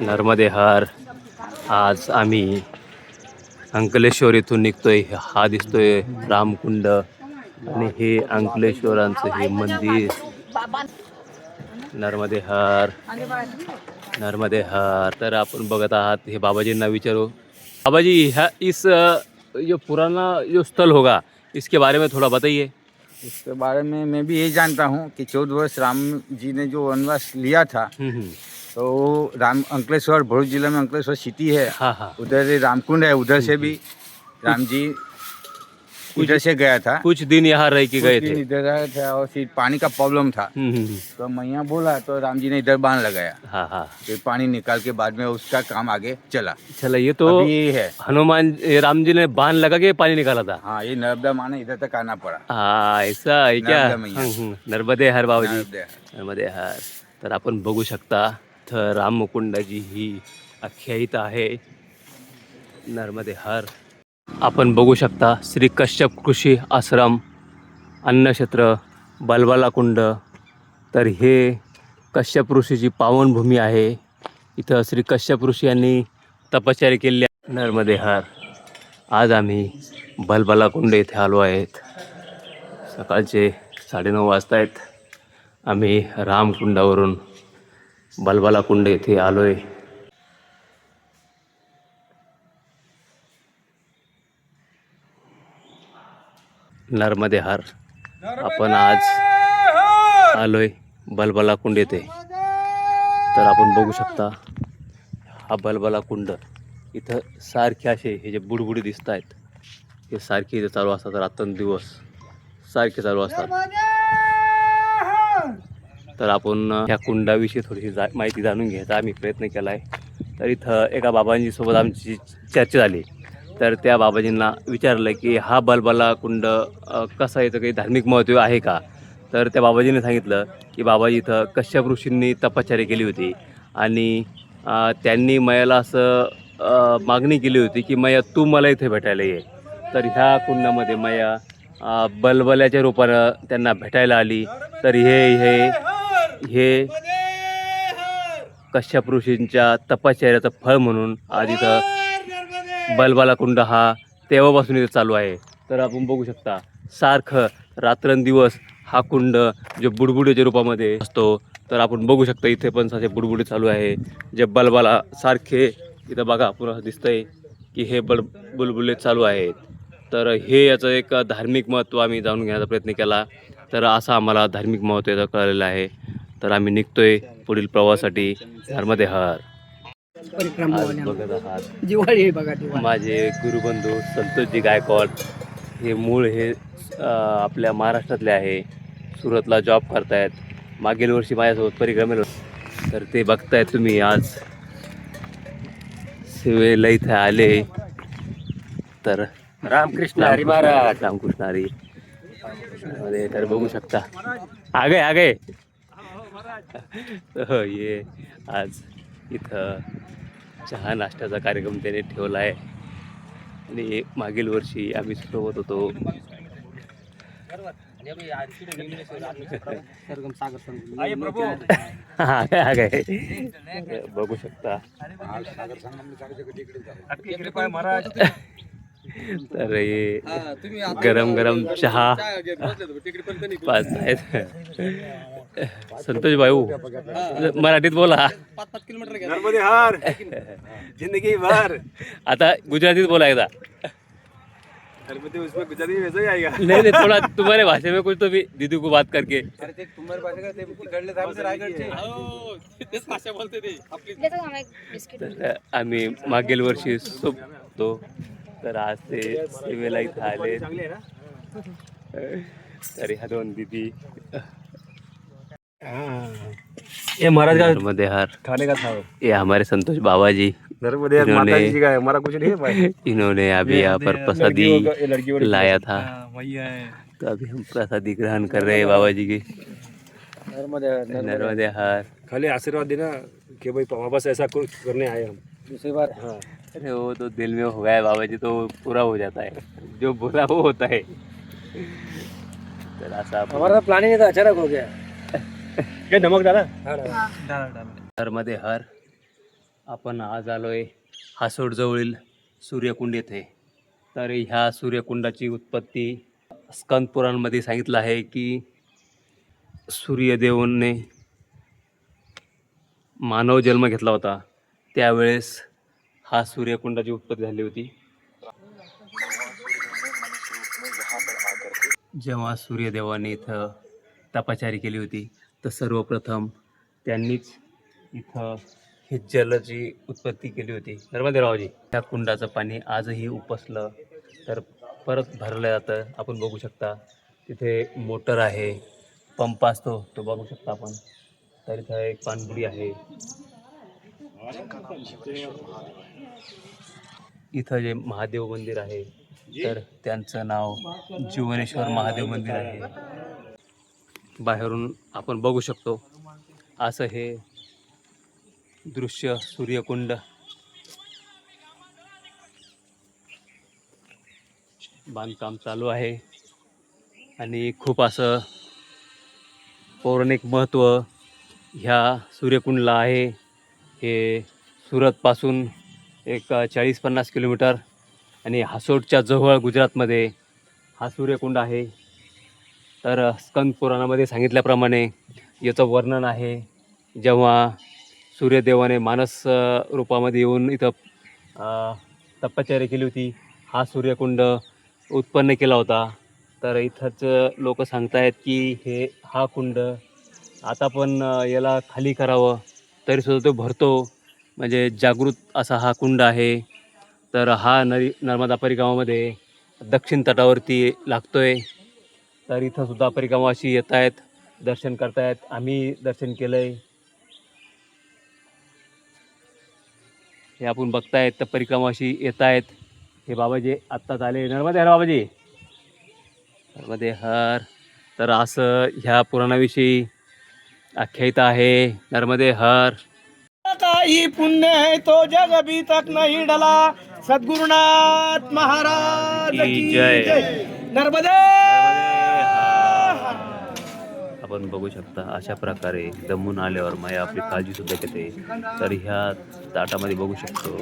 नर्मदे हर. आज आम्ही अंकलेश्वर इथून निघतोय. हा दिसतोय रामकुंड आणि हे अंकलेश्वरांचं हे मंदिर. नर्मदे हर, नर्मदे हर. तर आपण बघत आहात हे बाबाजींना विचारू. बाबाजी, इस जो पुराना जो स्थल होगा इसके बारे में थोड़ा बताइए. इसके बारे में मैं भी यही जानता हूँ कि 14 वर्ष राम जी ने जो वनवास लिया था, तो राम अंकलेश्वर भरूच जिले में अंकलेश्वर सिटी है. हाँ हाँ. उधर रामकुंड है, उधर से भी राम जी उधर से गया था. कुछ दिन यहाँ रह के गए कुछ थे. दिन इधर आया था और फिर पानी का प्रॉब्लम था, तो मैया बोला तो राम जी ने इधर बांध लगाया. हाँ हाँ. फिर पानी निकाल के बाद में उसका काम आगे चला. चला, ये तो अभी ये है. राम जी ने बांध लगा के पानी निकाला था. हाँ, ये नर्मदा माँ ने इधर तक आना पड़ा. हाँ, ऐसा आहे क्या. नर्मदा मैया. नर्मदे हर बाबाजी. नर्मदा. नर्मदे हर. तर आपण बघू शकता तर रामकुंडाची ही आख्यायिका आहे. नर्मदे हर. आपण बघू शकता श्री कश्यप कृषी आश्रम, अन्नक्षेत्र, बलबला कुंड. तर हे कश्यप ऋषीची पावनभूमी आहे. इथं श्री कश्यप ऋषी यांनी तपश्चर्या केली आहे. नर्मदे हर. आज आम्ही बलबला कुंड येथे आलो आहेत. सकाळचे 9:30 वाजता आहेत. आम्ही रामकुंडावरून बलबला कुंड येथे आलो आहे. नर्मदे हर. आपण आज आलोय बलबला कुंड येथे. तर आपण बघू शकता हा बलबला कुंड. इथं सारखे असे हे जे बुडबुडी दिसत आहेत हे सारखे इथं चालू असतात. रात्रंदिवस सारखे चालू असतात. तर आपण ह्या कुंडाविषयी थोडीशी माहिती जाणून घ्यायचा आम्ही प्रयत्न केला आहे. तर इथं एका बाबांजीसोबत आमची चर्चा झाली. तर त्या बाबाजींना विचारलं की हा बलबला कुंड कसा याचं काही धार्मिक महत्त्व आहे का. तर त्या बाबाजींनी सांगितलं की बाबाजी इथं कश्यप ऋषींनी तपश्चर्या केली होती आणि त्यांनी मयाला असं मागणी केली होती की मया तू मला इथे भेटायला ये. तर ह्या कुंडामध्ये मया बलबल्याच्या रूपानं त्यांना भेटायला आली. तर हे कश्यप ऋषींच्या तपश्चर्याचं फळ म्हणून आज इथं बलबला कुंड हा तेव्हापासून इथं चालू आहे. तर आपण बघू शकता सारखं रात्रंदिवस हा कुंड जो बुडबुडीच्या रूपामध्ये असतो. तर आपण बघू शकता इथे पण असे बुडबुडी चालू आहे. जे बलबला सारखे इथं बघा पुन्हा दिसतंय की हे बुलबुले चालू आहेत. तर हे याचं एक धार्मिक महत्त्व आम्ही जाणून घेण्याचा प्रयत्न केला. तर असं आम्हाला धार्मिक महत्त्व याचं कळलेलं आहे. तर आम्ही निघतोय पुढील प्रवासासाठी. नर्मदे हर. आज बघत आहात माझे गुरुबंधू संतोषजी गायकवाड. हे मूळ हे आपल्या महाराष्ट्रातले आहे. सुरतला जॉब करतायत. मागील वर्षी माझ्यासोबत परिक्रमेला. तर ते बघतायत तुम्ही आज सेवेला इथे आले. तर रामकृष्ण हरी महाराज. रामकृष्ण हरी. तर बघू शकता आगे ये आज इथं चहा नाश्त्याचा कार्यक्रम त्याने ठेवला आहे. आणि मागील वर्षी आम्ही सोबत होतो. बघू शकता. तर हे गरम गरम चहा पाच आहेत. संतोष भाऊ मराठीत बोला. नर्मदे हर. जिंदगी भर. आता गुजरातीत बोला एकदा. नर्मदे उसमें गुजराती में वैसा ही आएगा. नहीं थोड़ा तुम्हारे भाषा में कुछ तो भी दीदी को बात करके. अरे ते तुम्हारी भाषा का ते तिकडले थांब से रायगडचे. तेच भाषा बोलते ते आपली. तर आम्ही मागील वर्षी सोबतो. तर आज ते सेवेला इथं आले. तर ह्या दोन दीदी ये महाराज का नर्मदे हर खाने का था. ये हमारे संतोष बाबा जी. नर्मदे हर माता जी का है, हमारा कुछ नहीं है भाई. इन्होंने अभी यहाँ पर प्रसादी लाया था. भैया है. तो अभी हम प्रसादी ग्रहण कर रहे हैं बाबा जी की. नर्मदे हर. खाली आशीर्वाद देना कि भाई वापस ऐसा कुछ करने आए हम दूसरी बार. हाँ. अरे वो तो दिल में हो गया है बाबा जी, तो पूरा हो जाता है. जो बोला वो होता है. तर असा हमारा प्लानिंग था, अचानक हो गया. क्या नमक डाला? नर्मदे हर. आपण आज आलोय हासोडजवळील सूर्यकुंड येथे. तर ह्या सूर्यकुंडाची उत्पत्ती स्कंद पुराणमध्ये सांगितलं आहे की सूर्यदेवाने मानव जन्म घेतला होता त्यावेळेस हा सूर्यकुंडाची उत्पत्ती झाली होती. जेव्हा सूर्यदेवाने इथं तपश्चर्या केली होती तर सर्वप्रथम त्यांनीच इथं ही जलाची उत्पत्ती केली होती. नर्मदेरावजी, त्या कुंडाचं पाणी आजही उपसलं तर परत भरलं जातं. आपण बघू शकता तिथे मोटर आहे, पंप असतो तो बघू शकता आपण. तर इथं एक पाणबुडी आहे. इथं जे महादेव मंदिर आहे तर त्यांचं नाव जीवनेश्वर महादेव मंदिर आहे. बाहेरून आपण बघू शकतो असं हे दृश्य सूर्यकुंड. बांधकाम चालू आहे आणि खूप असं पौराणिक महत्त्व ह्या सूर्यकुंडला आहे. हे सुरतपासून एक 40-50 किलोमीटर आणि हासोडच्या जवळ गुजरातमध्ये हा सूर्यकुंड आहे. तर स्कंद पुराणामध्ये सांगितल्याप्रमाणे याचं वर्णन आहे. जेव्हा सूर्यदेवाने मानस रूपामध्ये येऊन इथं तपश्चर्या केली होती, हा सूर्यकुंड उत्पन्न केला होता. तर इथंच लोक सांगतायत की हा कुंड आता पण याला खाली करावं तरीसुद्धा तो भरतो. म्हणजे जागृत असा हा कुंड आहे. तर हा नर्मदा परिक्रमामध्ये दक्षिण तटावरती लागतोय. तर इथंसुद्धा परिक्रमावासी येत आहेत, दर्शन करतायत. आम्ही दर्शन केलं आहे. हे आपण बघतायत तर परिक्रमावासी येत आहेत. हे बाबाजी आत्ताच आले. नर्मदे हर बाबाजी, नर्मदे हर. तर असं ह्या पुराणाविषयी आख्यायिका आहे. नर्मदे हर. काही पुण्य है तो जग अभी तक नहीं डला. सद्गुरुनाथ महाराज की जय. नर्मदे. आपण बघू शकता अशा प्रकारे दमून आल्यावर माया आपली काळजी सुद्धा घेते. तर ह्या ताटामध्ये बघू शकतो